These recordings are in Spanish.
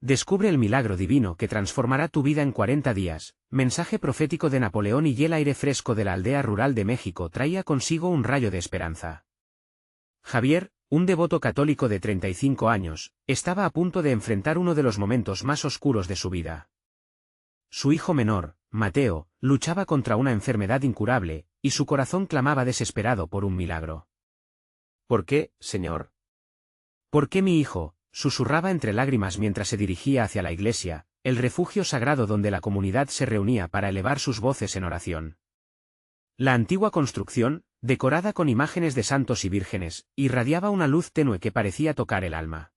Descubre el milagro divino que transformará tu vida en 40 días. Mensaje profético de Napoleón y el aire fresco de la aldea rural de México traía consigo un rayo de esperanza. Javier, un devoto católico de 35 años, estaba a punto de enfrentar uno de los momentos más oscuros de su vida. Su hijo menor, Mateo, luchaba contra una enfermedad incurable, y su corazón clamaba desesperado por un milagro. ¿Por qué, Señor? ¿Por qué mi hijo? Susurraba entre lágrimas mientras se dirigía hacia la iglesia, el refugio sagrado donde la comunidad se reunía para elevar sus voces en oración. La antigua construcción, decorada con imágenes de santos y vírgenes, irradiaba una luz tenue que parecía tocar el alma.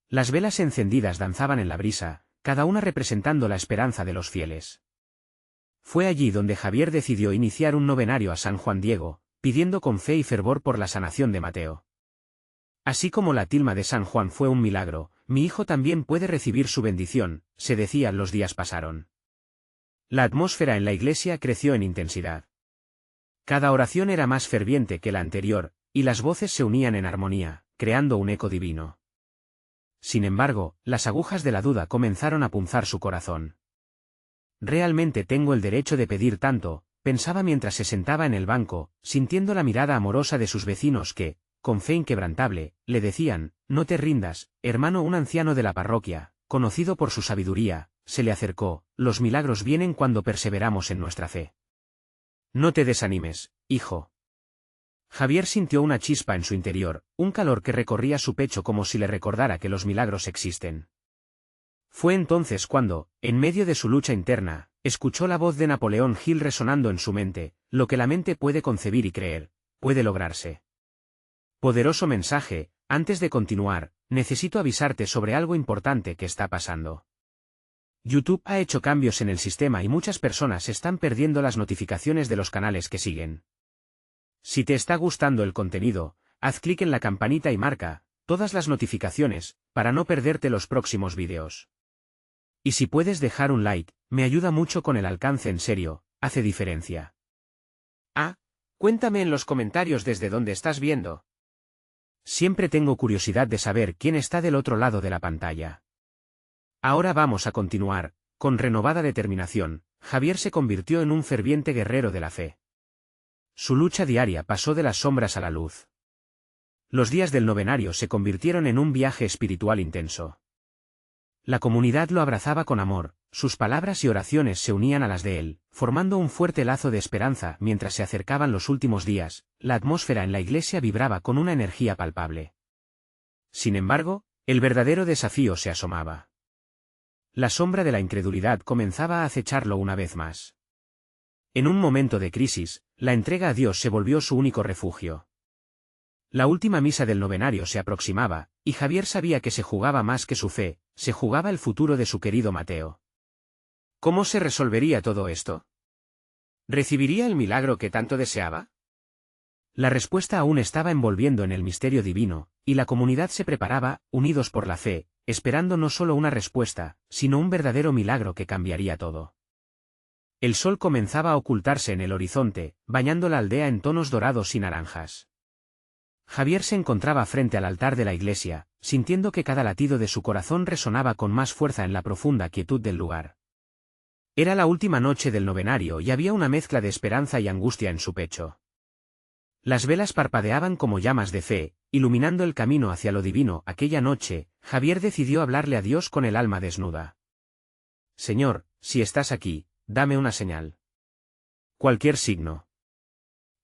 Las velas encendidas danzaban en la brisa, cada una representando la esperanza de los fieles. Fue allí donde Javier decidió iniciar un novenario a San Juan Diego, pidiendo con fe y fervor por la sanación de Mateo. Así como la tilma de San Juan fue un milagro, mi hijo también puede recibir su bendición, se decía. Los días pasaron. La atmósfera en la iglesia creció en intensidad. Cada oración era más ferviente que la anterior, y las voces se unían en armonía, creando un eco divino. Sin embargo, las agujas de la duda comenzaron a punzar su corazón. «¿Realmente tengo el derecho de pedir tanto?», pensaba mientras se sentaba en el banco, sintiendo la mirada amorosa de sus vecinos que, con fe inquebrantable, le decían: «No te rindas, hermano». Un anciano de la parroquia, conocido por su sabiduría, se le acercó: «Los milagros vienen cuando perseveramos en nuestra fe. No te desanimes, hijo». Javier sintió una chispa en su interior, un calor que recorría su pecho como si le recordara que los milagros existen. Fue entonces cuando, en medio de su lucha interna, escuchó la voz de Napoleón Hill resonando en su mente: «Lo que la mente puede concebir y creer, puede lograrse». Poderoso mensaje. Antes de continuar, necesito avisarte sobre algo importante que está pasando. YouTube ha hecho cambios en el sistema y muchas personas están perdiendo las notificaciones de los canales que siguen. Si te está gustando el contenido, haz clic en la campanita y marca todas las notificaciones, para no perderte los próximos vídeos. Y si puedes dejar un like, me ayuda mucho con el alcance. En serio, hace diferencia. Cuéntame en los comentarios desde dónde estás viendo. Siempre tengo curiosidad de saber quién está del otro lado de la pantalla. Ahora vamos a continuar. Con renovada determinación, Javier se convirtió en un ferviente guerrero de la fe. Su lucha diaria pasó de las sombras a la luz. Los días del novenario se convirtieron en un viaje espiritual intenso. La comunidad lo abrazaba con amor, sus palabras y oraciones se unían a las de él, formando un fuerte lazo de esperanza. Mientras se acercaban los últimos días, la atmósfera en la iglesia vibraba con una energía palpable. Sin embargo, el verdadero desafío se asomaba. La sombra de la incredulidad comenzaba a acecharlo una vez más. En un momento de crisis, la entrega a Dios se volvió su único refugio. La última misa del novenario se aproximaba, y Javier sabía que se jugaba más que su fe, se jugaba el futuro de su querido Mateo. ¿Cómo se resolvería todo esto? ¿Recibiría el milagro que tanto deseaba? La respuesta aún estaba envolviendo en el misterio divino, y la comunidad se preparaba, unidos por la fe, esperando no solo una respuesta, sino un verdadero milagro que cambiaría todo. El sol comenzaba a ocultarse en el horizonte, bañando la aldea en tonos dorados y naranjas. Javier se encontraba frente al altar de la iglesia, sintiendo que cada latido de su corazón resonaba con más fuerza en la profunda quietud del lugar. Era la última noche del novenario y había una mezcla de esperanza y angustia en su pecho. Las velas parpadeaban como llamas de fe, iluminando el camino hacia lo divino. Aquella noche, Javier decidió hablarle a Dios con el alma desnuda. «Señor, si estás aquí, dame una señal. Cualquier signo».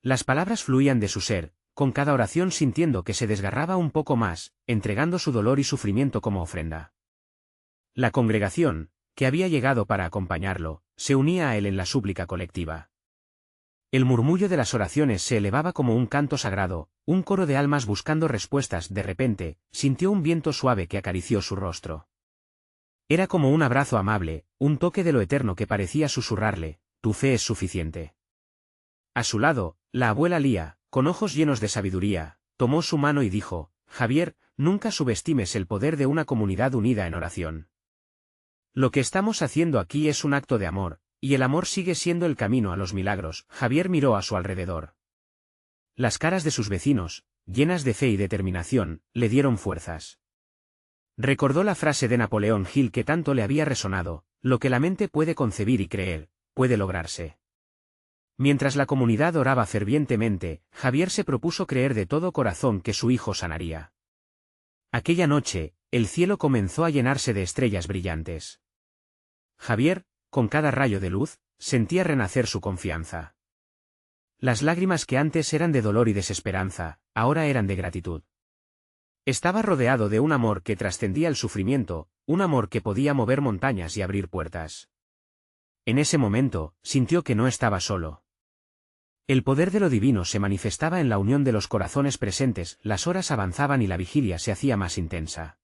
Las palabras fluían de su ser, con cada oración sintiendo que se desgarraba un poco más, entregando su dolor y sufrimiento como ofrenda. La congregación, que había llegado para acompañarlo, se unía a él en la súplica colectiva. El murmullo de las oraciones se elevaba como un canto sagrado, un coro de almas buscando respuestas. De repente, sintió un viento suave que acarició su rostro. Era como un abrazo amable, un toque de lo eterno que parecía susurrarle: «Tu fe es suficiente». A su lado, la abuela Lía, con ojos llenos de sabiduría, tomó su mano y dijo: «Javier, nunca subestimes el poder de una comunidad unida en oración. Lo que estamos haciendo aquí es un acto de amor, y el amor sigue siendo el camino a los milagros». Javier miró a su alrededor. Las caras de sus vecinos, llenas de fe y determinación, le dieron fuerzas. Recordó la frase de Napoleón Hill que tanto le había resonado: lo que la mente puede concebir y creer, puede lograrse. Mientras la comunidad oraba fervientemente, Javier se propuso creer de todo corazón que su hijo sanaría. Aquella noche, el cielo comenzó a llenarse de estrellas brillantes. Javier, con cada rayo de luz, sentía renacer su confianza. Las lágrimas que antes eran de dolor y desesperanza, ahora eran de gratitud. Estaba rodeado de un amor que trascendía el sufrimiento, un amor que podía mover montañas y abrir puertas. En ese momento, sintió que no estaba solo. El poder de lo divino se manifestaba en la unión de los corazones presentes, las horas avanzaban y la vigilia se hacía más intensa.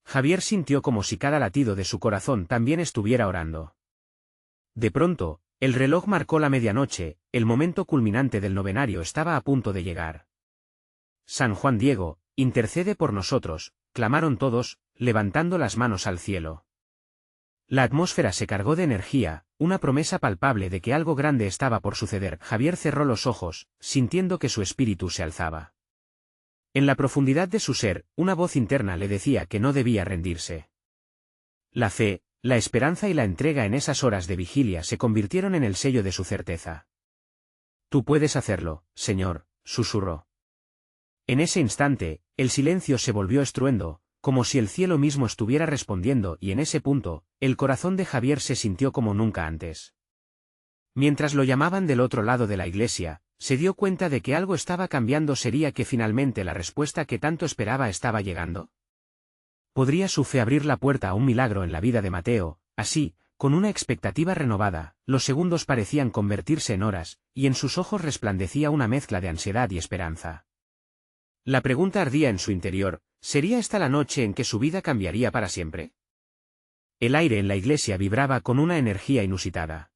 Javier sintió como si cada latido de su corazón también estuviera orando. De pronto, el reloj marcó la medianoche, el momento culminante del novenario estaba a punto de llegar. San Juan Diego, intercede por nosotros, clamaron todos, levantando las manos al cielo. La atmósfera se cargó de energía, una promesa palpable de que algo grande estaba por suceder. Javier cerró los ojos, sintiendo que su espíritu se alzaba. En la profundidad de su ser, una voz interna le decía que no debía rendirse. La fe, la esperanza y la entrega en esas horas de vigilia se convirtieron en el sello de su certeza. Tú puedes hacerlo, Señor, susurró. En ese instante, el silencio se volvió estruendo, como si el cielo mismo estuviera respondiendo, y en ese punto, el corazón de Javier se sintió como nunca antes. Mientras lo llamaban del otro lado de la iglesia, se dio cuenta de que algo estaba cambiando. ¿Sería que finalmente la respuesta que tanto esperaba estaba llegando? ¿Podría su fe abrir la puerta a un milagro en la vida de Mateo? Así, con una expectativa renovada, los segundos parecían convertirse en horas, y en sus ojos resplandecía una mezcla de ansiedad y esperanza. La pregunta ardía en su interior: ¿sería esta la noche en que su vida cambiaría para siempre? El aire en la iglesia vibraba con una energía inusitada.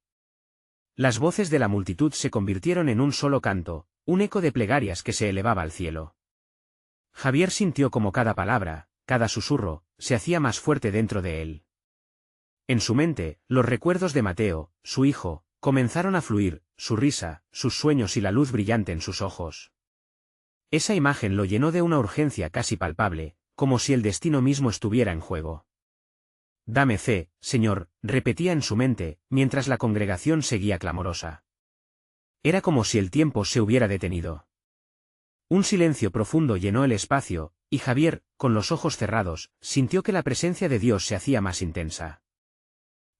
Las voces de la multitud se convirtieron en un solo canto, un eco de plegarias que se elevaba al cielo. Javier sintió como cada palabra, cada susurro, se hacía más fuerte dentro de él. En su mente, los recuerdos de Mateo, su hijo, comenzaron a fluir, su risa, sus sueños y la luz brillante en sus ojos. Esa imagen lo llenó de una urgencia casi palpable, como si el destino mismo estuviera en juego. Dame fe, Señor, repetía en su mente, mientras la congregación seguía clamorosa. Era como si el tiempo se hubiera detenido. Un silencio profundo llenó el espacio, y Javier, con los ojos cerrados, sintió que la presencia de Dios se hacía más intensa.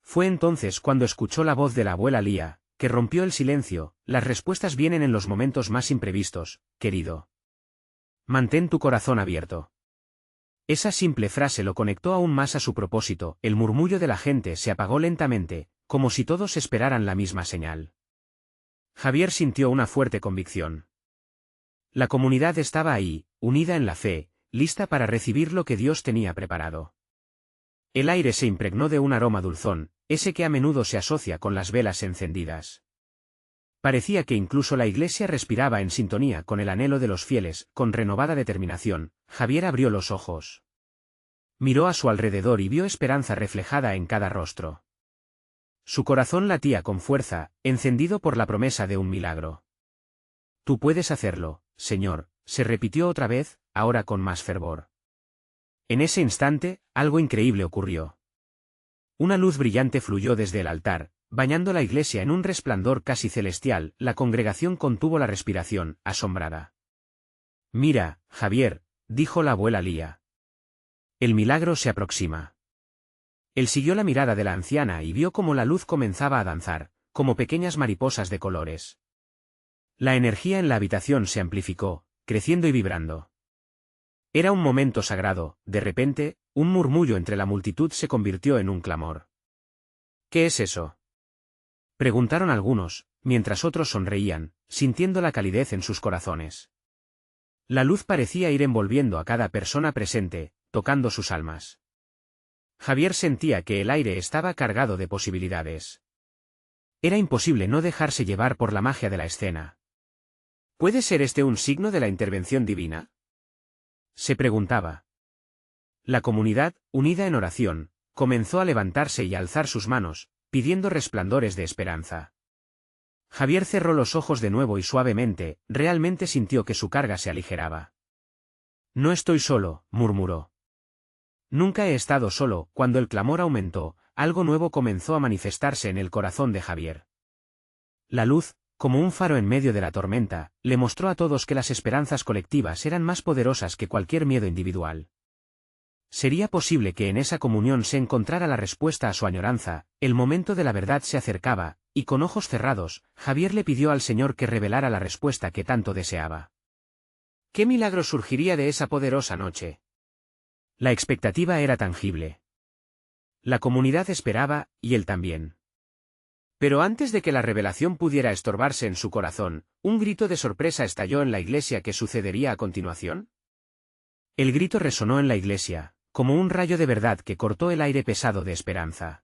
Fue entonces cuando escuchó la voz de la abuela Lía, que rompió el silencio: las respuestas vienen en los momentos más imprevistos, querido. Mantén tu corazón abierto. Esa simple frase lo conectó aún más a su propósito. El murmullo de la gente se apagó lentamente, como si todos esperaran la misma señal. Javier sintió una fuerte convicción. La comunidad estaba ahí, unida en la fe, lista para recibir lo que Dios tenía preparado. El aire se impregnó de un aroma dulzón, ese que a menudo se asocia con las velas encendidas. Parecía que incluso la iglesia respiraba en sintonía con el anhelo de los fieles. Con renovada determinación, Javier abrió los ojos. Miró a su alrededor y vio esperanza reflejada en cada rostro. Su corazón latía con fuerza, encendido por la promesa de un milagro. Tú puedes hacerlo, Señor, se repitió otra vez, ahora con más fervor. En ese instante, algo increíble ocurrió. Una luz brillante fluyó desde el altar, bañando la iglesia en un resplandor casi celestial. La congregación contuvo la respiración, asombrada. Mira, Javier, dijo la abuela Lía. El milagro se aproxima. Él siguió la mirada de la anciana y vio cómo la luz comenzaba a danzar, como pequeñas mariposas de colores. La energía en la habitación se amplificó, creciendo y vibrando. Era un momento sagrado. De repente, un murmullo entre la multitud se convirtió en un clamor. ¿Qué es eso?, preguntaron algunos, mientras otros sonreían, sintiendo la calidez en sus corazones. La luz parecía ir envolviendo a cada persona presente, tocando sus almas. Javier sentía que el aire estaba cargado de posibilidades. Era imposible no dejarse llevar por la magia de la escena. ¿Puede ser este un signo de la intervención divina?, se preguntaba. La comunidad, unida en oración, comenzó a levantarse y a alzar sus manos, pidiendo resplandores de esperanza. Javier cerró los ojos de nuevo y suavemente, realmente sintió que su carga se aligeraba. No estoy solo, murmuró. Nunca he estado solo. Cuando el clamor aumentó, algo nuevo comenzó a manifestarse en el corazón de Javier. La luz, como un faro en medio de la tormenta, le mostró a todos que las esperanzas colectivas eran más poderosas que cualquier miedo individual. Sería posible que en esa comunión se encontrara la respuesta a su añoranza. El momento de la verdad se acercaba, y con ojos cerrados, Javier le pidió al Señor que revelara la respuesta que tanto deseaba. ¿Qué milagro surgiría de esa poderosa noche? La expectativa era tangible. La comunidad esperaba, y él también. Pero antes de que la revelación pudiera estorbarse en su corazón, un grito de sorpresa estalló en la iglesia. ¿Qué sucedería a continuación? El grito resonó en la iglesia, como un rayo de verdad que cortó el aire pesado de esperanza.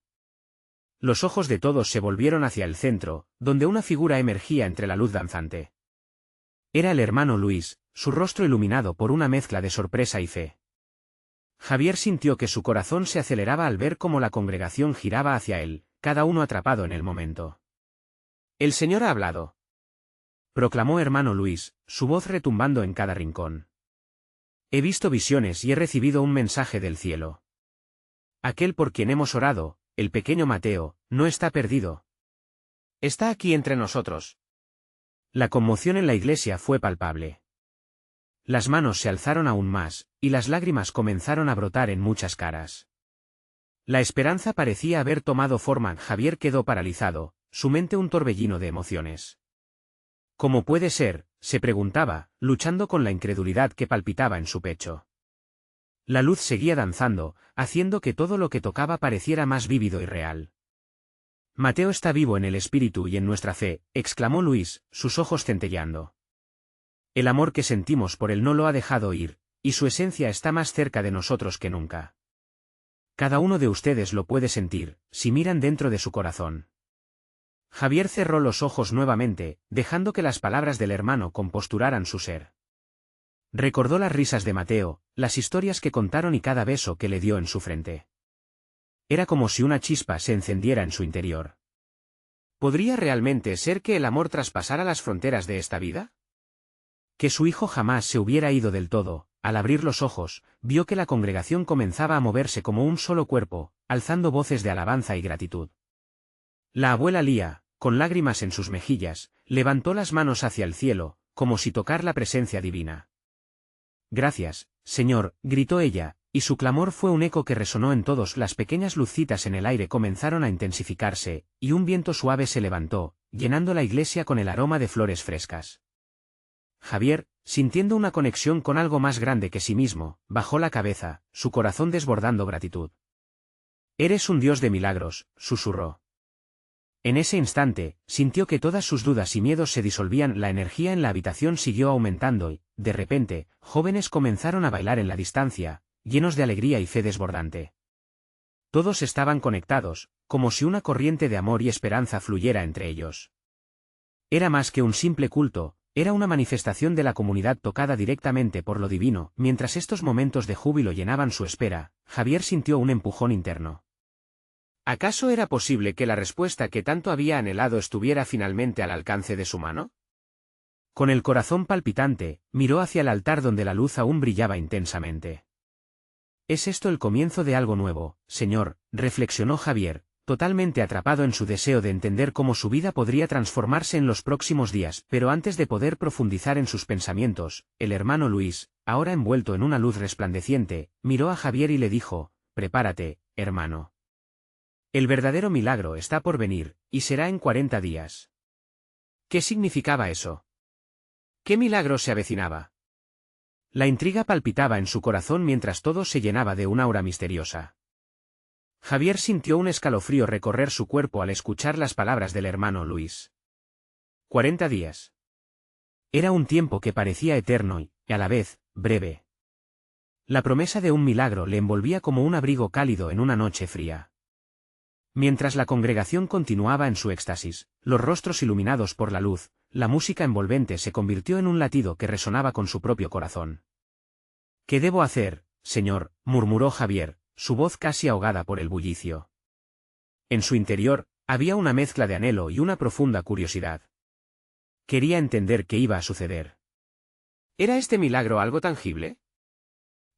Los ojos de todos se volvieron hacia el centro, donde una figura emergía entre la luz danzante. Era el hermano Luis, su rostro iluminado por una mezcla de sorpresa y fe. Javier sintió que su corazón se aceleraba al ver cómo la congregación giraba hacia él, cada uno atrapado en el momento. «El Señor ha hablado», proclamó hermano Luis, su voz retumbando en cada rincón. «He visto visiones y he recibido un mensaje del cielo. Aquel por quien hemos orado, el pequeño Mateo, no está perdido. Está aquí entre nosotros». La conmoción en la iglesia fue palpable. Las manos se alzaron aún más, y las lágrimas comenzaron a brotar en muchas caras. La esperanza parecía haber tomado forma. Javier quedó paralizado, su mente un torbellino de emociones. ¿Cómo puede ser?, se preguntaba, luchando con la incredulidad que palpitaba en su pecho. La luz seguía danzando, haciendo que todo lo que tocaba pareciera más vívido y real. «Mateo está vivo en el espíritu y en nuestra fe», exclamó Luis, sus ojos centelleando. «El amor que sentimos por él no lo ha dejado ir, y su esencia está más cerca de nosotros que nunca. Cada uno de ustedes lo puede sentir, si miran dentro de su corazón». Javier cerró los ojos nuevamente, dejando que las palabras del hermano composturaran su ser. Recordó las risas de Mateo, las historias que contaron y cada beso que le dio en su frente. Era como si una chispa se encendiera en su interior. ¿Podría realmente ser que el amor traspasara las fronteras de esta vida? Que su hijo jamás se hubiera ido del todo. Al abrir los ojos, vio que la congregación comenzaba a moverse como un solo cuerpo, alzando voces de alabanza y gratitud. La abuela Lía, con lágrimas en sus mejillas, levantó las manos hacia el cielo, como si tocar la presencia divina. «Gracias, Señor», gritó ella, y su clamor fue un eco que resonó en todos. Las pequeñas lucecitas en el aire comenzaron a intensificarse, y un viento suave se levantó, llenando la iglesia con el aroma de flores frescas. Javier, sintiendo una conexión con algo más grande que sí mismo, bajó la cabeza, su corazón desbordando gratitud. «Eres un Dios de milagros», susurró. En ese instante, sintió que todas sus dudas y miedos se disolvían. La energía en la habitación siguió aumentando y, de repente, jóvenes comenzaron a bailar en la distancia, llenos de alegría y fe desbordante. Todos estaban conectados, como si una corriente de amor y esperanza fluyera entre ellos. Era más que un simple culto, era una manifestación de la comunidad tocada directamente por lo divino. Mientras estos momentos de júbilo llenaban su espera, Javier sintió un empujón interno. ¿Acaso era posible que la respuesta que tanto había anhelado estuviera finalmente al alcance de su mano? Con el corazón palpitante, miró hacia el altar donde la luz aún brillaba intensamente. «¿Es esto el comienzo de algo nuevo, Señor?», reflexionó Javier, totalmente atrapado en su deseo de entender cómo su vida podría transformarse en los próximos días. Pero antes de poder profundizar en sus pensamientos, el hermano Luis, ahora envuelto en una luz resplandeciente, miró a Javier y le dijo: «Prepárate, hermano. El verdadero milagro está por venir, y será en 40 días». ¿Qué significaba eso? ¿Qué milagro se avecinaba? La intriga palpitaba en su corazón mientras todo se llenaba de una aura misteriosa. Javier sintió un escalofrío recorrer su cuerpo al escuchar las palabras del hermano Luis. 40 días. Era un tiempo que parecía eterno y, a la vez, breve. La promesa de un milagro le envolvía como un abrigo cálido en una noche fría. Mientras la congregación continuaba en su éxtasis, los rostros iluminados por la luz, la música envolvente se convirtió en un latido que resonaba con su propio corazón. «¿Qué debo hacer, Señor?», murmuró Javier, su voz casi ahogada por el bullicio. En su interior, había una mezcla de anhelo y una profunda curiosidad. Quería entender qué iba a suceder. ¿Era este milagro algo tangible?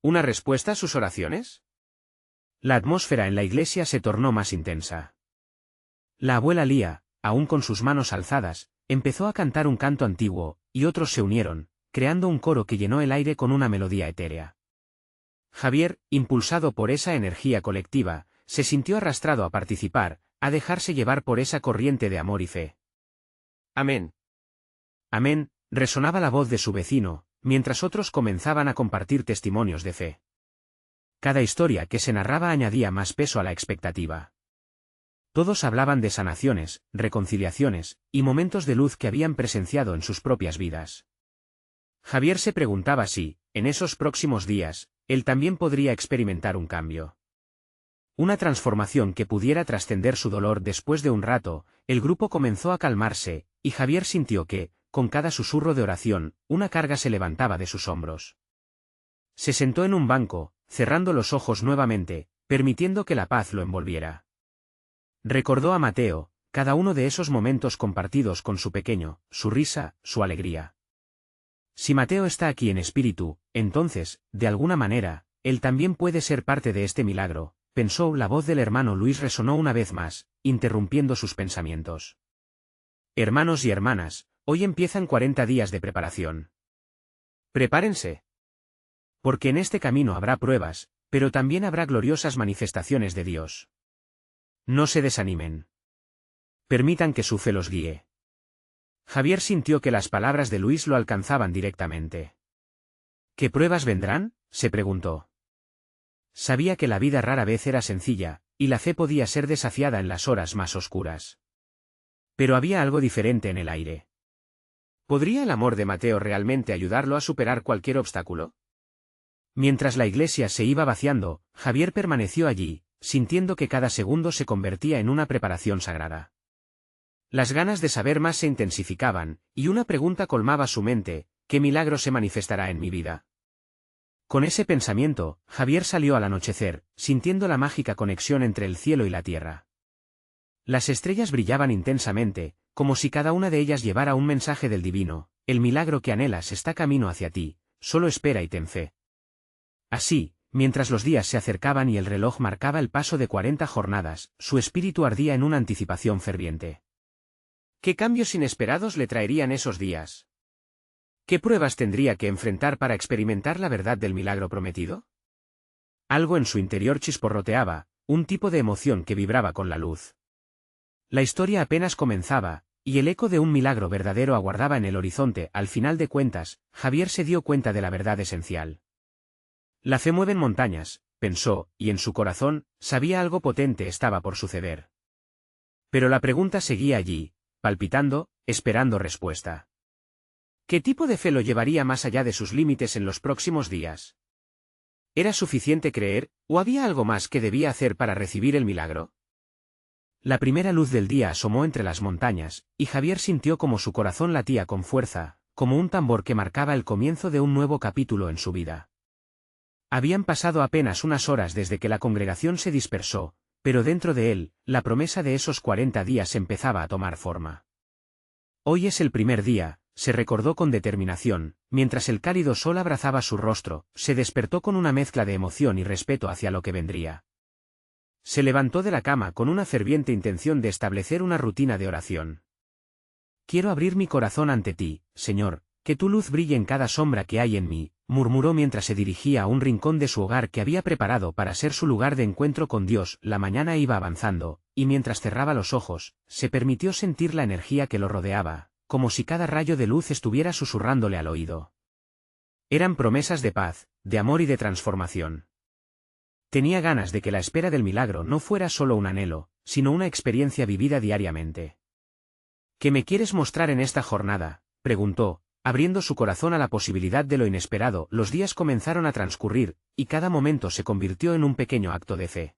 ¿Una respuesta a sus oraciones? La atmósfera en la iglesia se tornó más intensa. La abuela Lía, aún con sus manos alzadas, empezó a cantar un canto antiguo, y otros se unieron, creando un coro que llenó el aire con una melodía etérea. Javier, impulsado por esa energía colectiva, se sintió arrastrado a participar, a dejarse llevar por esa corriente de amor y fe. Amén. Amén, resonaba la voz de su vecino, mientras otros comenzaban a compartir testimonios de fe. Cada historia que se narraba añadía más peso a la expectativa. Todos hablaban de sanaciones, reconciliaciones, y momentos de luz que habían presenciado en sus propias vidas. Javier se preguntaba si, en esos próximos días, él también podría experimentar un cambio. Una transformación que pudiera trascender su dolor. Después de un rato, el grupo comenzó a calmarse, y Javier sintió que, con cada susurro de oración, una carga se levantaba de sus hombros. Se sentó en un banco, cerrando los ojos nuevamente, permitiendo que la paz lo envolviera. Recordó a Mateo, cada uno de esos momentos compartidos con su pequeño, su risa, su alegría. Si Mateo está aquí en espíritu, entonces, de alguna manera, él también puede ser parte de este milagro, pensó. La voz del hermano Luis resonó una vez más, interrumpiendo sus pensamientos. Hermanos y hermanas, hoy empiezan 40 días de preparación. Prepárense. Porque en este camino habrá pruebas, pero también habrá gloriosas manifestaciones de Dios. No se desanimen. Permitan que su fe los guíe. Javier sintió que las palabras de Luis lo alcanzaban directamente. ¿Qué pruebas vendrán?, se preguntó. Sabía que la vida rara vez era sencilla, y la fe podía ser desafiada en las horas más oscuras. Pero había algo diferente en el aire. ¿Podría el amor de Mateo realmente ayudarlo a superar cualquier obstáculo? Mientras la iglesia se iba vaciando, Javier permaneció allí, sintiendo que cada segundo se convertía en una preparación sagrada. Las ganas de saber más se intensificaban, y una pregunta colmaba su mente: ¿qué milagro se manifestará en mi vida? Con ese pensamiento, Javier salió al anochecer, sintiendo la mágica conexión entre el cielo y la tierra. Las estrellas brillaban intensamente, como si cada una de ellas llevara un mensaje del divino: el milagro que anhelas está camino hacia ti, solo espera y ten fe. Así, mientras los días se acercaban y el reloj marcaba el paso de 40 jornadas, su espíritu ardía en una anticipación ferviente. ¿Qué cambios inesperados le traerían esos días? ¿Qué pruebas tendría que enfrentar para experimentar la verdad del milagro prometido? Algo en su interior chisporroteaba, un tipo de emoción que vibraba con la luz. La historia apenas comenzaba, y el eco de un milagro verdadero aguardaba en el horizonte. Al final de cuentas, Javier se dio cuenta de la verdad esencial. La fe mueve montañas, pensó, y en su corazón, sabía algo potente estaba por suceder. Pero la pregunta seguía allí, palpitando, esperando respuesta. ¿Qué tipo de fe lo llevaría más allá de sus límites en los próximos días? ¿Era suficiente creer, o había algo más que debía hacer para recibir el milagro? La primera luz del día asomó entre las montañas, y Javier sintió como su corazón latía con fuerza, como un tambor que marcaba el comienzo de un nuevo capítulo en su vida. Habían pasado apenas unas horas desde que la congregación se dispersó, pero dentro de él, la promesa de esos 40 días empezaba a tomar forma. Hoy es el primer día, se recordó con determinación, mientras el cálido sol abrazaba su rostro, se despertó con una mezcla de emoción y respeto hacia lo que vendría. Se levantó de la cama con una ferviente intención de establecer una rutina de oración. Quiero abrir mi corazón ante ti, Señor, que tu luz brille en cada sombra que hay en mí, murmuró mientras se dirigía a un rincón de su hogar que había preparado para ser su lugar de encuentro con Dios. La mañana iba avanzando, y mientras cerraba los ojos, se permitió sentir la energía que lo rodeaba, como si cada rayo de luz estuviera susurrándole al oído. Eran promesas de paz, de amor y de transformación. Tenía ganas de que la espera del milagro no fuera solo un anhelo, sino una experiencia vivida diariamente. ¿Qué me quieres mostrar en esta jornada?, preguntó, abriendo su corazón a la posibilidad de lo inesperado. Los días comenzaron a transcurrir, y cada momento se convirtió en un pequeño acto de fe.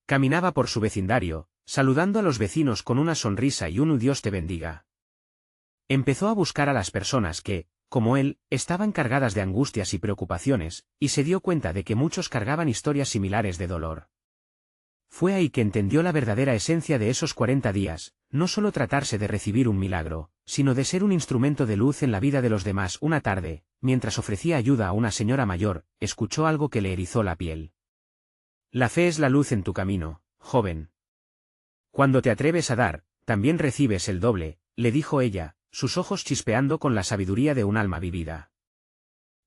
Caminaba por su vecindario, saludando a los vecinos con una sonrisa y un Dios te bendiga. Empezó a buscar a las personas que, como él, estaban cargadas de angustias y preocupaciones, y se dio cuenta de que muchos cargaban historias similares de dolor. Fue ahí que entendió la verdadera esencia de esos 40 días, no solo tratarse de recibir un milagro, sino de ser un instrumento de luz en la vida de los demás. Una tarde, mientras ofrecía ayuda a una señora mayor, escuchó algo que le erizó la piel. La fe es la luz en tu camino, joven. Cuando te atreves a dar, también recibes el doble, le dijo ella, sus ojos chispeando con la sabiduría de un alma vivida.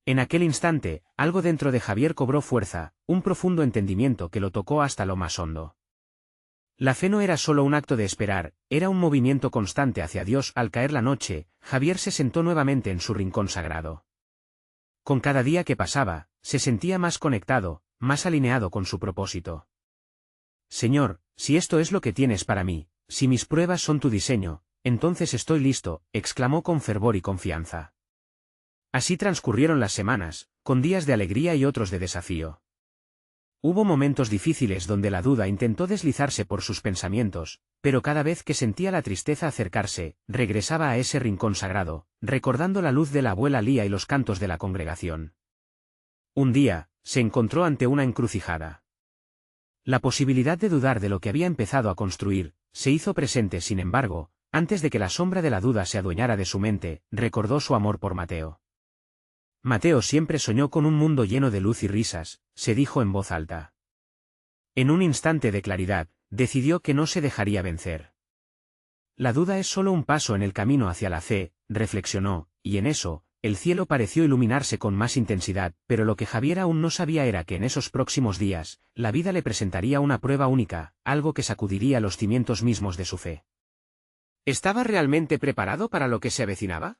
En aquel instante, algo dentro de Javier cobró fuerza, un profundo entendimiento que lo tocó hasta lo más hondo. La fe no era solo un acto de esperar, era un movimiento constante hacia Dios. Al caer la noche, Javier se sentó nuevamente en su rincón sagrado. Con cada día que pasaba, se sentía más conectado, más alineado con su propósito. Señor, si esto es lo que tienes para mí, si mis pruebas son tu diseño, entonces estoy listo, exclamó con fervor y confianza. Así transcurrieron las semanas, con días de alegría y otros de desafío. Hubo momentos difíciles donde la duda intentó deslizarse por sus pensamientos, pero cada vez que sentía la tristeza acercarse, regresaba a ese rincón sagrado, recordando la luz de la abuela Lía y los cantos de la congregación. Un día, se encontró ante una encrucijada. La posibilidad de dudar de lo que había empezado a construir, se hizo presente. Sin embargo, antes de que la sombra de la duda se adueñara de su mente, recordó su amor por Mateo. Mateo siempre soñó con un mundo lleno de luz y risas, se dijo en voz alta. En un instante de claridad, decidió que no se dejaría vencer. La duda es solo un paso en el camino hacia la fe, reflexionó, y en eso, el cielo pareció iluminarse con más intensidad, pero lo que Javier aún no sabía era que en esos próximos días, la vida le presentaría una prueba única, algo que sacudiría los cimientos mismos de su fe. ¿Estaba realmente preparado para lo que se avecinaba?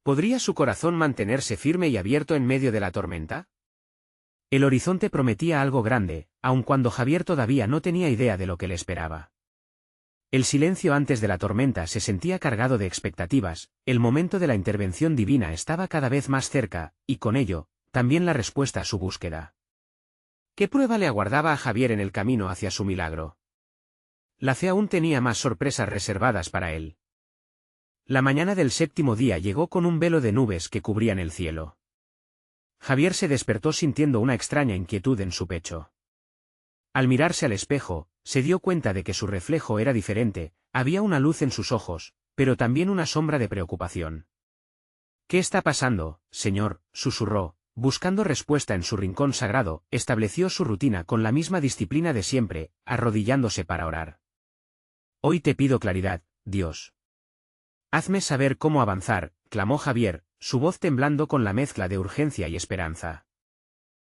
¿Podría su corazón mantenerse firme y abierto en medio de la tormenta? El horizonte prometía algo grande, aun cuando Javier todavía no tenía idea de lo que le esperaba. El silencio antes de la tormenta se sentía cargado de expectativas, el momento de la intervención divina estaba cada vez más cerca, y con ello, también la respuesta a su búsqueda. ¿Qué prueba le aguardaba a Javier en el camino hacia su milagro? La fe aún tenía más sorpresas reservadas para él. La mañana del séptimo día llegó con un velo de nubes que cubrían el cielo. Javier se despertó sintiendo una extraña inquietud en su pecho. Al mirarse al espejo, se dio cuenta de que su reflejo era diferente, había una luz en sus ojos, pero también una sombra de preocupación. ¿Qué está pasando, señor?, susurró, buscando respuesta en su rincón sagrado. Estableció su rutina con la misma disciplina de siempre, arrodillándose para orar. Hoy te pido claridad, Dios. Hazme saber cómo avanzar, clamó Javier, su voz temblando con la mezcla de urgencia y esperanza.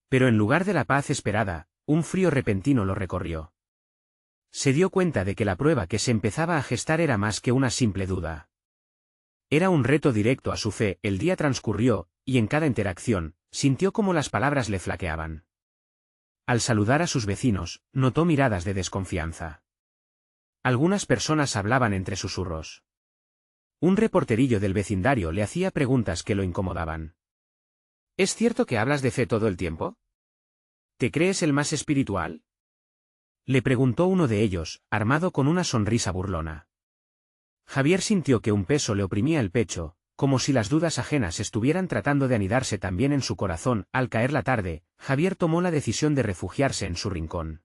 Pero en lugar de la paz esperada, un frío repentino lo recorrió. Se dio cuenta de que la prueba que se empezaba a gestar era más que una simple duda. Era un reto directo a su fe. El día transcurrió, y en cada interacción, sintió cómo las palabras le flaqueaban. Al saludar a sus vecinos, notó miradas de desconfianza. Algunas personas hablaban entre susurros. Un reporterillo del vecindario le hacía preguntas que lo incomodaban. ¿Es cierto que hablas de fe todo el tiempo? ¿Te crees el más espiritual? Le preguntó uno de ellos, armado con una sonrisa burlona. Javier sintió que un peso le oprimía el pecho, como si las dudas ajenas estuvieran tratando de anidarse también en su corazón. Al caer la tarde, Javier tomó la decisión de refugiarse en su rincón.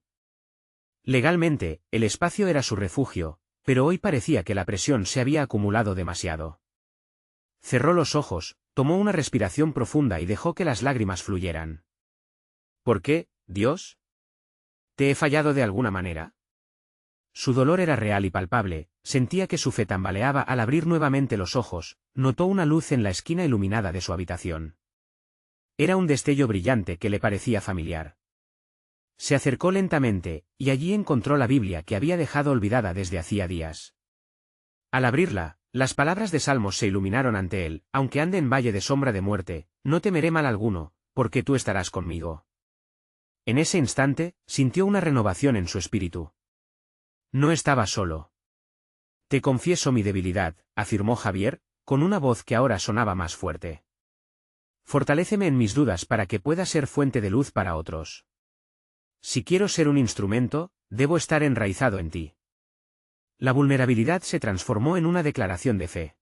Legalmente, el espacio era su refugio, pero hoy parecía que la presión se había acumulado demasiado. Cerró los ojos, tomó una respiración profunda y dejó que las lágrimas fluyeran. ¿Por qué, Dios? ¿Te he fallado de alguna manera? Su dolor era real y palpable, sentía que su fe tambaleaba. Al abrir nuevamente los ojos, notó una luz en la esquina iluminada de su habitación. Era un destello brillante que le parecía familiar. Se acercó lentamente, y allí encontró la Biblia que había dejado olvidada desde hacía días. Al abrirla, las palabras de Salmos se iluminaron ante él: aunque ande en valle de sombra de muerte, no temeré mal alguno, porque tú estarás conmigo. En ese instante, sintió una renovación en su espíritu. No estaba solo. Te confieso mi debilidad, afirmó Javier, con una voz que ahora sonaba más fuerte. Fortaléceme en mis dudas para que pueda ser fuente de luz para otros. Si quiero ser un instrumento, debo estar enraizado en ti. La vulnerabilidad se transformó en una declaración de fe.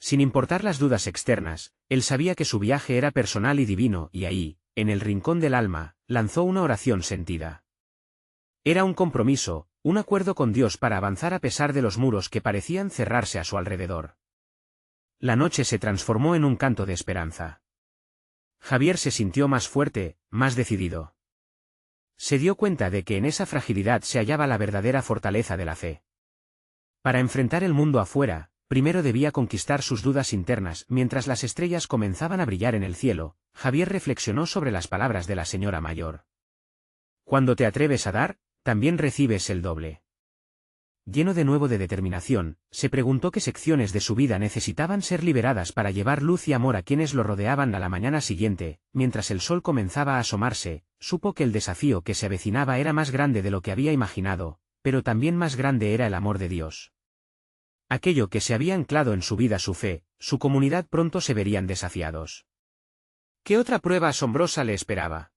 Sin importar las dudas externas, él sabía que su viaje era personal y divino, y ahí, en el rincón del alma, lanzó una oración sentida. Era un compromiso, un acuerdo con Dios para avanzar a pesar de los muros que parecían cerrarse a su alrededor. La noche se transformó en un canto de esperanza. Javier se sintió más fuerte, más decidido. Se dio cuenta de que en esa fragilidad se hallaba la verdadera fortaleza de la fe. Para enfrentar el mundo afuera, primero debía conquistar sus dudas internas. Mientras las estrellas comenzaban a brillar en el cielo, Javier reflexionó sobre las palabras de la señora mayor. Cuando te atreves a dar, también recibes el doble. Lleno de nuevo de determinación, se preguntó qué secciones de su vida necesitaban ser liberadas para llevar luz y amor a quienes lo rodeaban. A la mañana siguiente, mientras el sol comenzaba a asomarse, supo que el desafío que se avecinaba era más grande de lo que había imaginado, pero también más grande era el amor de Dios. Aquello que se había anclado en su vida, su fe, su comunidad, pronto se verían desafiados. ¿Qué otra prueba asombrosa le esperaba?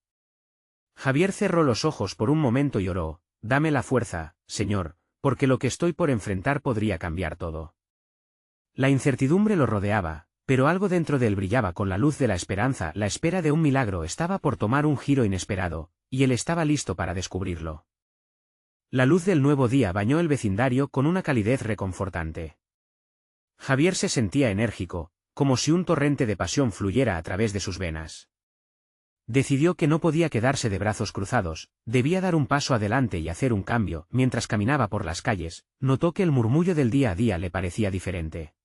Javier cerró los ojos por un momento y oró: dame la fuerza, Señor, porque lo que estoy por enfrentar podría cambiar todo. La incertidumbre lo rodeaba, pero algo dentro de él brillaba con la luz de la esperanza. La espera de un milagro estaba por tomar un giro inesperado, y él estaba listo para descubrirlo. La luz del nuevo día bañó el vecindario con una calidez reconfortante. Javier se sentía enérgico, como si un torrente de pasión fluyera a través de sus venas. Decidió que no podía quedarse de brazos cruzados, debía dar un paso adelante y hacer un cambio. Mientras caminaba por las calles, notó que el murmullo del día a día le parecía diferente.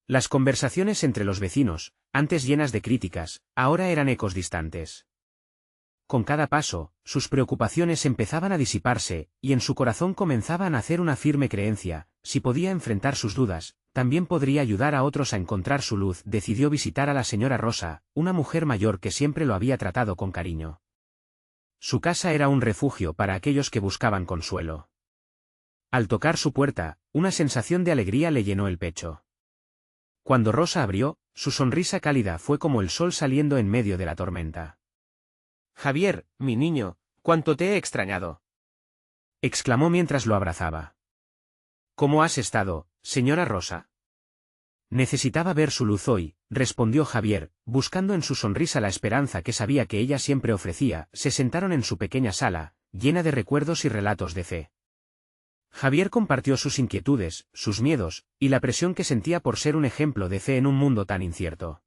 Las conversaciones entre los vecinos, antes llenas de críticas, ahora eran ecos distantes. Con cada paso, sus preocupaciones empezaban a disiparse, y en su corazón comenzaba a nacer una firme creencia: si podía enfrentar sus dudas, también podría ayudar a otros a encontrar su luz. Decidió visitar a la señora Rosa, una mujer mayor que siempre lo había tratado con cariño. Su casa era un refugio para aquellos que buscaban consuelo. Al tocar su puerta, una sensación de alegría le llenó el pecho. Cuando Rosa abrió, su sonrisa cálida fue como el sol saliendo en medio de la tormenta. Javier, mi niño, cuánto te he extrañado, exclamó mientras lo abrazaba. ¿Cómo has estado, señora Rosa? Necesitaba ver su luz hoy, respondió Javier, buscando en su sonrisa la esperanza que sabía que ella siempre ofrecía. Se sentaron en su pequeña sala, llena de recuerdos y relatos de fe. Javier compartió sus inquietudes, sus miedos, y la presión que sentía por ser un ejemplo de fe en un mundo tan incierto.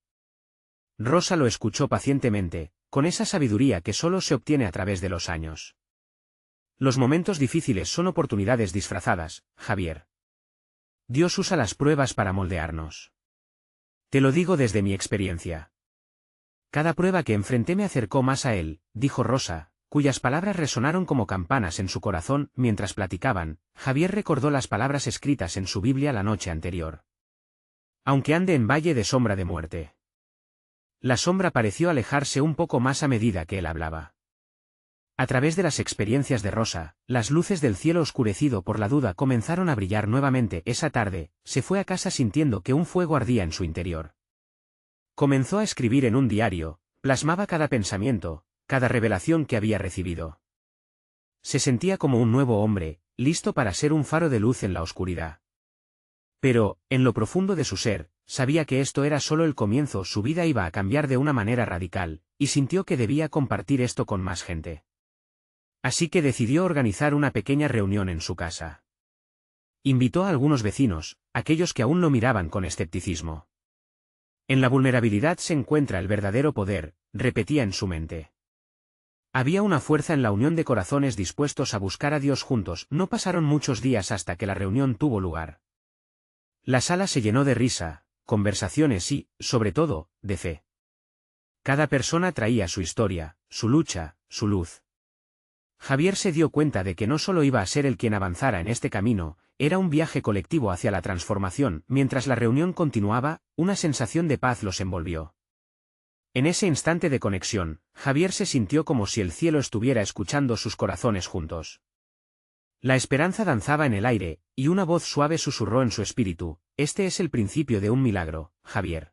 Rosa lo escuchó pacientemente, con esa sabiduría que solo se obtiene a través de los años. Los momentos difíciles son oportunidades disfrazadas, Javier. Dios usa las pruebas para moldearnos. Te lo digo desde mi experiencia. Cada prueba que enfrenté me acercó más a Él, dijo Rosa, cuyas palabras resonaron como campanas en su corazón. Mientras platicaban, Javier recordó las palabras escritas en su Biblia la noche anterior. Aunque ande en valle de sombra de muerte. La sombra pareció alejarse un poco más a medida que él hablaba. A través de las experiencias de Rosa, las luces del cielo oscurecido por la duda comenzaron a brillar nuevamente. Esa tarde, se fue a casa sintiendo que un fuego ardía en su interior. Comenzó a escribir en un diario, plasmaba cada pensamiento, cada revelación que había recibido. Se sentía como un nuevo hombre, listo para ser un faro de luz en la oscuridad. Pero, en lo profundo de su ser, sabía que esto era solo el comienzo. Su vida iba a cambiar de una manera radical, y sintió que debía compartir esto con más gente. Así que decidió organizar una pequeña reunión en su casa. Invitó a algunos vecinos, aquellos que aún lo miraban con escepticismo. En la vulnerabilidad se encuentra el verdadero poder, repetía en su mente. Había una fuerza en la unión de corazones dispuestos a buscar a Dios juntos. No pasaron muchos días hasta que la reunión tuvo lugar. La sala se llenó de risa, conversaciones y, sobre todo, de fe. Cada persona traía su historia, su lucha, su luz. Javier se dio cuenta de que no solo iba a ser él quien avanzara en este camino, era un viaje colectivo hacia la transformación. Mientras la reunión continuaba, una sensación de paz los envolvió. En ese instante de conexión, Javier se sintió como si el cielo estuviera escuchando sus corazones juntos. La esperanza danzaba en el aire, y una voz suave susurró en su espíritu: este es el principio de un milagro, Javier.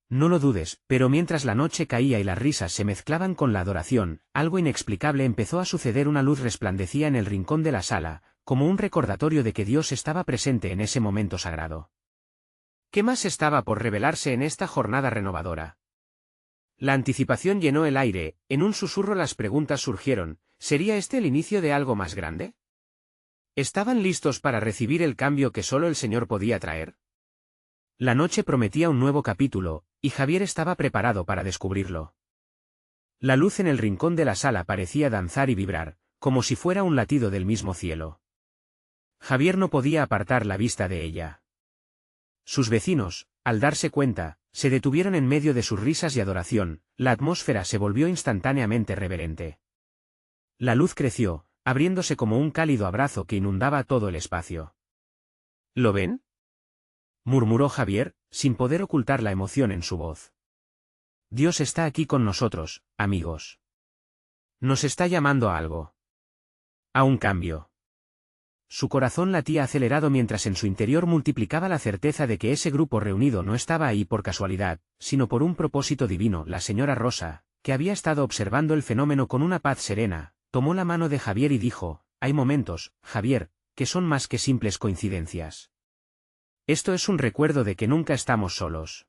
No lo dudes. Pero mientras la noche caía y las risas se mezclaban con la adoración, algo inexplicable empezó a suceder. Una luz resplandecía en el rincón de la sala, como un recordatorio de que Dios estaba presente en ese momento sagrado. ¿Qué más estaba por revelarse en esta jornada renovadora? La anticipación llenó el aire. En un susurro las preguntas surgieron: ¿sería este el inicio de algo más grande? ¿Estaban listos para recibir el cambio que solo el Señor podía traer? La noche prometía un nuevo capítulo, y Javier estaba preparado para descubrirlo. La luz en el rincón de la sala parecía danzar y vibrar, como si fuera un latido del mismo cielo. Javier no podía apartar la vista de ella. Sus vecinos, al darse cuenta, se detuvieron en medio de sus risas y adoración, la atmósfera se volvió instantáneamente reverente. La luz creció, abriéndose como un cálido abrazo que inundaba todo el espacio. ¿Lo ven?, murmuró Javier, sin poder ocultar la emoción en su voz. Dios está aquí con nosotros, amigos. Nos está llamando a algo. A un cambio. Su corazón latía acelerado mientras en su interior multiplicaba la certeza de que ese grupo reunido no estaba ahí por casualidad, sino por un propósito divino. La señora Rosa, que había estado observando el fenómeno con una paz serena, tomó la mano de Javier y dijo: «Hay momentos, Javier, que son más que simples coincidencias. Esto es un recuerdo de que nunca estamos solos».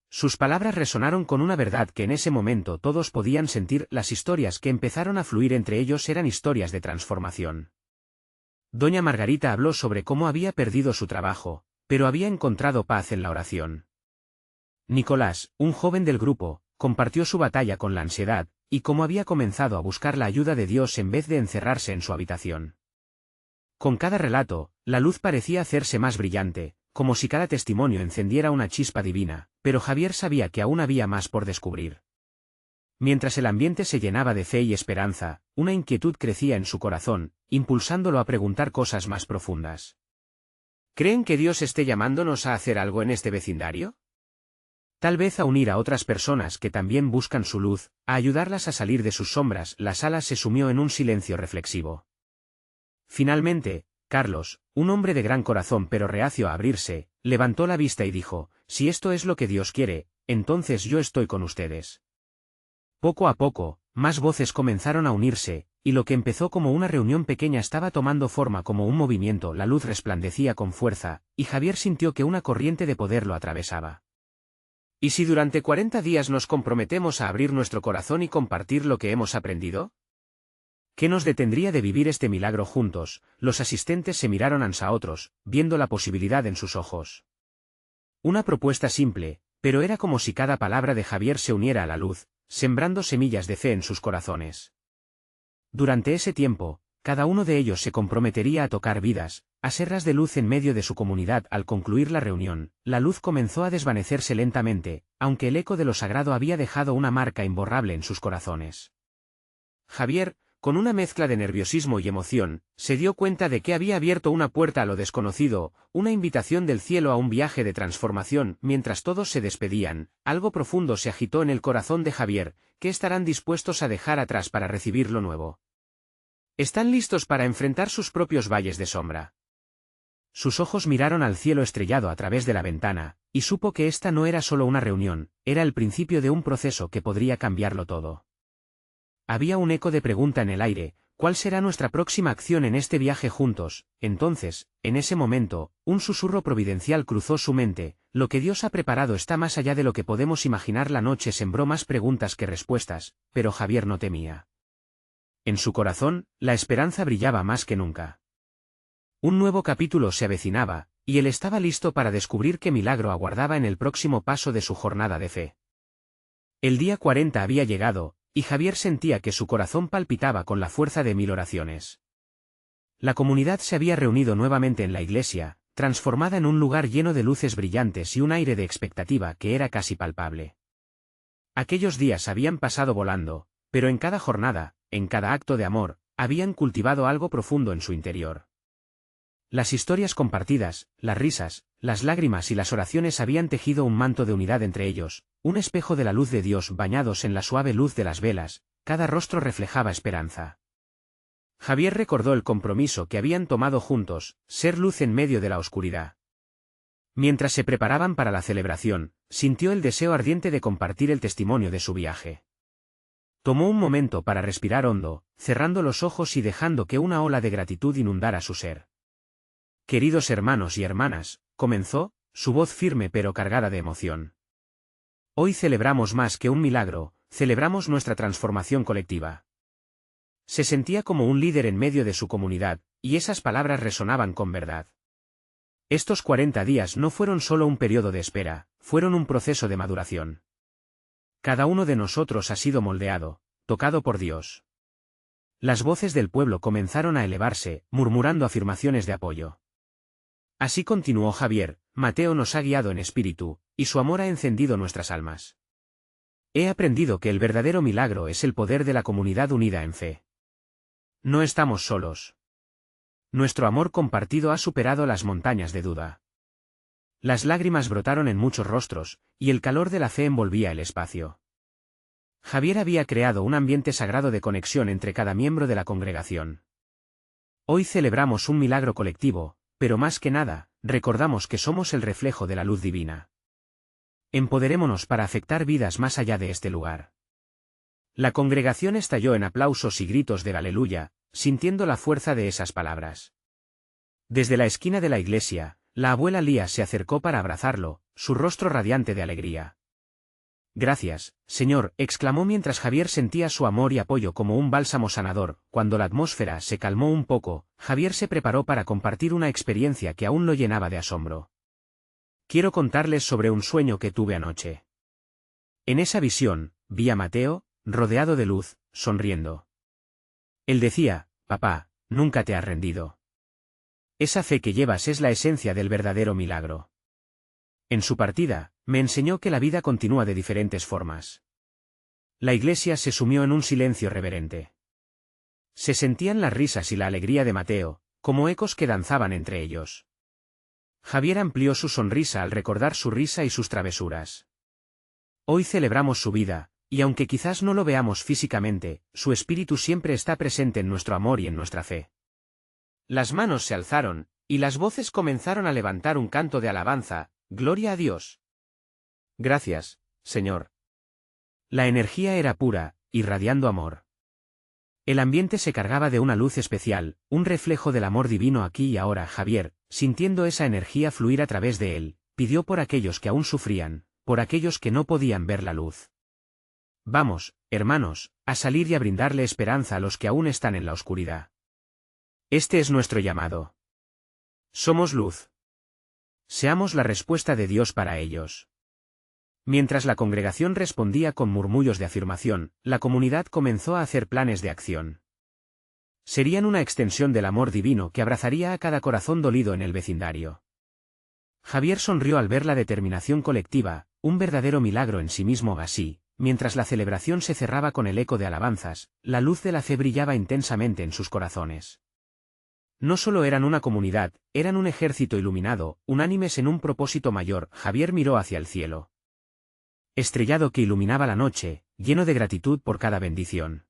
Sus palabras resonaron con una verdad que en ese momento todos podían sentir. Las historias que empezaron a fluir entre ellos eran historias de transformación. Doña Margarita habló sobre cómo había perdido su trabajo, pero había encontrado paz en la oración. Nicolás, un joven del grupo, compartió su batalla con la ansiedad, y cómo había comenzado a buscar la ayuda de Dios en vez de encerrarse en su habitación. Con cada relato, la luz parecía hacerse más brillante, como si cada testimonio encendiera una chispa divina, pero Javier sabía que aún había más por descubrir. Mientras el ambiente se llenaba de fe y esperanza, una inquietud crecía en su corazón, impulsándolo a preguntar cosas más profundas. ¿Creen que Dios esté llamándonos a hacer algo en este vecindario? Tal vez a unir a otras personas que también buscan su luz, a ayudarlas a salir de sus sombras. La sala se sumió en un silencio reflexivo. Finalmente, Carlos, un hombre de gran corazón pero reacio a abrirse, levantó la vista y dijo: «Si esto es lo que Dios quiere, entonces yo estoy con ustedes». Poco a poco, más voces comenzaron a unirse, y lo que empezó como una reunión pequeña estaba tomando forma como un movimiento. La luz resplandecía con fuerza, y Javier sintió que una corriente de poder lo atravesaba. ¿Y si durante 40 días nos comprometemos a abrir nuestro corazón y compartir lo que hemos aprendido? ¿Qué nos detendría de vivir este milagro juntos? Los asistentes se miraron unos a otros, viendo la posibilidad en sus ojos. Una propuesta simple, pero era como si cada palabra de Javier se uniera a la luz, sembrando semillas de fe en sus corazones. Durante ese tiempo, cada uno de ellos se comprometería a tocar vidas, a serras de luz en medio de su comunidad. Al concluir la reunión, la luz comenzó a desvanecerse lentamente, aunque el eco de lo sagrado había dejado una marca imborrable en sus corazones. Javier, con una mezcla de nerviosismo y emoción, se dio cuenta de que había abierto una puerta a lo desconocido, una invitación del cielo a un viaje de transformación. Mientras todos se despedían, algo profundo se agitó en el corazón de Javier. ¿Qué estarán dispuestos a dejar atrás para recibir lo nuevo? ¿Están listos para enfrentar sus propios valles de sombra? Sus ojos miraron al cielo estrellado a través de la ventana, y supo que esta no era solo una reunión, era el principio de un proceso que podría cambiarlo todo. Había un eco de pregunta en el aire: ¿cuál será nuestra próxima acción en este viaje juntos? Entonces, en ese momento, un susurro providencial cruzó su mente: lo que Dios ha preparado está más allá de lo que podemos imaginar. La noche sembró más preguntas que respuestas, pero Javier no temía. En su corazón, la esperanza brillaba más que nunca. Un nuevo capítulo se avecinaba, y él estaba listo para descubrir qué milagro aguardaba en el próximo paso de su jornada de fe. El día 40 había llegado, y Javier sentía que su corazón palpitaba con la fuerza de 1000 oraciones. La comunidad se había reunido nuevamente en la iglesia, transformada en un lugar lleno de luces brillantes y un aire de expectativa que era casi palpable. Aquellos días habían pasado volando, pero en cada jornada, en cada acto de amor, habían cultivado algo profundo en su interior. Las historias compartidas, las risas, las lágrimas y las oraciones habían tejido un manto de unidad entre ellos, un espejo de la luz de Dios bañados en la suave luz de las velas. Cada rostro reflejaba esperanza. Javier recordó el compromiso que habían tomado juntos: ser luz en medio de la oscuridad. Mientras se preparaban para la celebración, sintió el deseo ardiente de compartir el testimonio de su viaje. Tomó un momento para respirar hondo, cerrando los ojos y dejando que una ola de gratitud inundara su ser. «Queridos hermanos y hermanas», comenzó, su voz firme pero cargada de emoción. «Hoy celebramos más que un milagro, celebramos nuestra transformación colectiva». Se sentía como un líder en medio de su comunidad, y esas palabras resonaban con verdad. Estos 40 días no fueron solo un periodo de espera, fueron un proceso de maduración. Cada uno de nosotros ha sido moldeado, tocado por Dios. Las voces del pueblo comenzaron a elevarse, murmurando afirmaciones de apoyo. Así continuó Javier: Mateo nos ha guiado en espíritu, y su amor ha encendido nuestras almas. He aprendido que el verdadero milagro es el poder de la comunidad unida en fe. No estamos solos. Nuestro amor compartido ha superado las montañas de duda. Las lágrimas brotaron en muchos rostros, y el calor de la fe envolvía el espacio. Javier había creado un ambiente sagrado de conexión entre cada miembro de la congregación. Hoy celebramos un milagro colectivo, pero más que nada, recordamos que somos el reflejo de la luz divina. Empoderémonos para afectar vidas más allá de este lugar. La congregación estalló en aplausos y gritos del aleluya, sintiendo la fuerza de esas palabras. Desde la esquina de la iglesia, la abuela Lía se acercó para abrazarlo, su rostro radiante de alegría. Gracias, Señor, exclamó mientras Javier sentía su amor y apoyo como un bálsamo sanador. Cuando la atmósfera se calmó un poco, Javier se preparó para compartir una experiencia que aún lo llenaba de asombro. Quiero contarles sobre un sueño que tuve anoche. En esa visión, vi a Mateo, rodeado de luz, sonriendo. Él decía: papá, nunca te has rendido. Esa fe que llevas es la esencia del verdadero milagro. En su partida, me enseñó que la vida continúa de diferentes formas. La iglesia se sumió en un silencio reverente. Se sentían las risas y la alegría de Mateo, como ecos que danzaban entre ellos. Javier amplió su sonrisa al recordar su risa y sus travesuras. Hoy celebramos su vida, y aunque quizás no lo veamos físicamente, su espíritu siempre está presente en nuestro amor y en nuestra fe. Las manos se alzaron, y las voces comenzaron a levantar un canto de alabanza: Gloria a Dios. Gracias, Señor. La energía era pura, irradiando amor. El ambiente se cargaba de una luz especial, un reflejo del amor divino aquí y ahora. Javier, sintiendo esa energía fluir a través de él, pidió por aquellos que aún sufrían, por aquellos que no podían ver la luz. Vamos, hermanos, a salir y a brindarle esperanza a los que aún están en la oscuridad. Este es nuestro llamado. Somos luz. Seamos la respuesta de Dios para ellos. Mientras la congregación respondía con murmullos de afirmación, la comunidad comenzó a hacer planes de acción. Serían una extensión del amor divino que abrazaría a cada corazón dolido en el vecindario. Javier sonrió al ver la determinación colectiva, un verdadero milagro en sí mismo. Así, mientras la celebración se cerraba con el eco de alabanzas, la luz de la fe brillaba intensamente en sus corazones. No solo eran una comunidad, eran un ejército iluminado, unánimes en un propósito mayor. Javier miró hacia el cielo estrellado que iluminaba la noche, lleno de gratitud por cada bendición.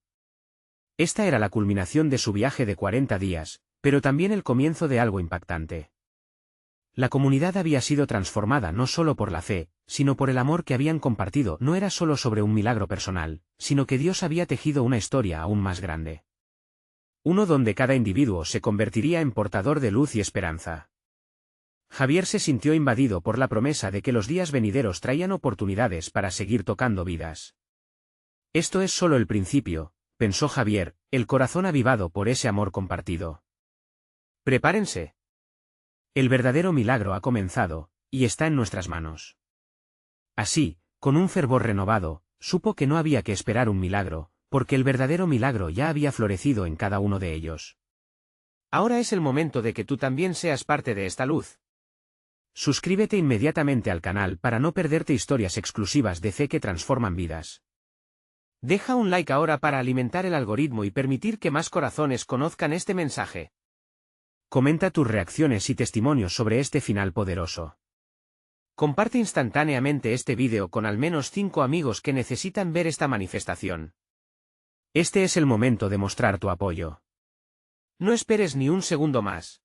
Esta era la culminación de su viaje de 40 días, pero también el comienzo de algo impactante. La comunidad había sido transformada no solo por la fe, sino por el amor que habían compartido. No era solo sobre un milagro personal, sino que Dios había tejido una historia aún más grande. Uno donde cada individuo se convertiría en portador de luz y esperanza. Javier se sintió invadido por la promesa de que los días venideros traían oportunidades para seguir tocando vidas. Esto es solo el principio, pensó Javier, el corazón avivado por ese amor compartido. Prepárense. El verdadero milagro ha comenzado, y está en nuestras manos. Así, con un fervor renovado, supo que no había que esperar un milagro, porque el verdadero milagro ya había florecido en cada uno de ellos. Ahora es el momento de que tú también seas parte de esta luz. Suscríbete inmediatamente al canal para no perderte historias exclusivas de fe que transforman vidas. Deja un like ahora para alimentar el algoritmo y permitir que más corazones conozcan este mensaje. Comenta tus reacciones y testimonios sobre este final poderoso. Comparte instantáneamente este vídeo con al menos 5 amigos que necesitan ver esta manifestación. Este es el momento de mostrar tu apoyo. No esperes ni un segundo más.